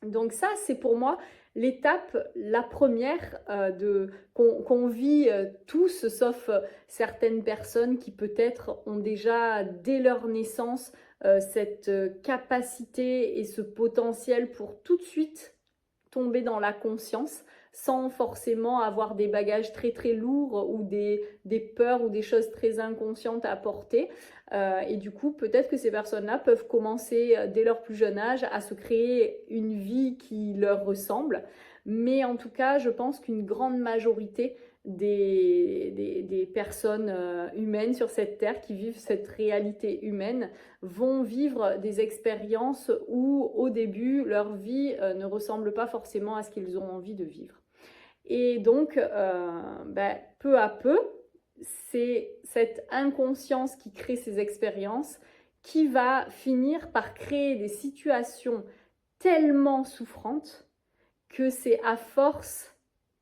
Donc ça, c'est pour moi l'étape, la première qu'on vit tous, sauf certaines personnes qui peut-être ont déjà, dès leur naissance, cette capacité et ce potentiel pour tout de suite tomber dans la conscience sans forcément avoir des bagages très très lourds ou des peurs ou des choses très inconscientes à porter. Et du coup, peut-être que ces personnes-là peuvent commencer dès leur plus jeune âge à se créer une vie qui leur ressemble. Mais en tout cas, je pense qu'une grande majorité des personnes humaines sur cette terre qui vivent cette réalité humaine vont vivre des expériences où au début leur vie ne ressemble pas forcément à ce qu'ils ont envie de vivre. Et donc, peu à peu, c'est cette inconscience qui crée ces expériences qui va finir par créer des situations tellement souffrantes que c'est à force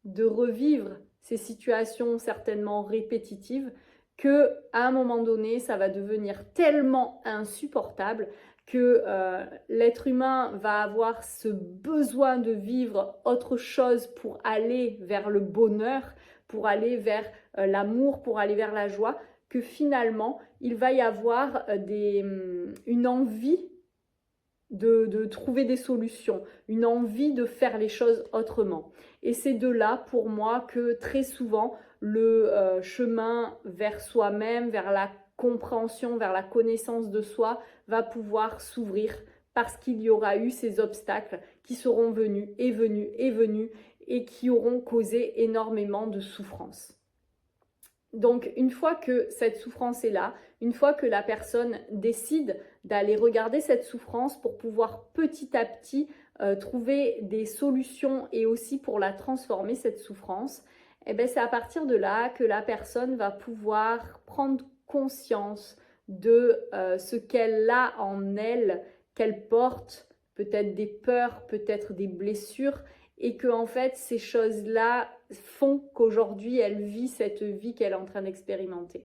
de revivre ces situations certainement répétitives que à un moment donné, ça va devenir tellement insupportable que l'être humain va avoir ce besoin de vivre autre chose pour aller vers le bonheur, pour aller vers l'amour, pour aller vers la joie, que finalement, il va y avoir une envie de trouver des solutions, une envie de faire les choses autrement. Et c'est de là, pour moi, que très souvent, le chemin vers soi-même, vers la compréhension, vers la connaissance de soi, va pouvoir s'ouvrir parce qu'il y aura eu ces obstacles qui seront venus et venus et venus et qui auront causé énormément de souffrance. Donc, une fois que cette souffrance est là, une fois que la personne décide d'aller regarder cette souffrance pour pouvoir petit à petit trouver des solutions et aussi pour la transformer, cette souffrance, eh bien, c'est à partir de là que la personne va pouvoir prendre conscience de ce qu'elle a en elle, qu'elle porte, peut-être des peurs, peut-être des blessures, et que en fait ces choses-là font qu'aujourd'hui elle vit cette vie qu'elle est en train d'expérimenter.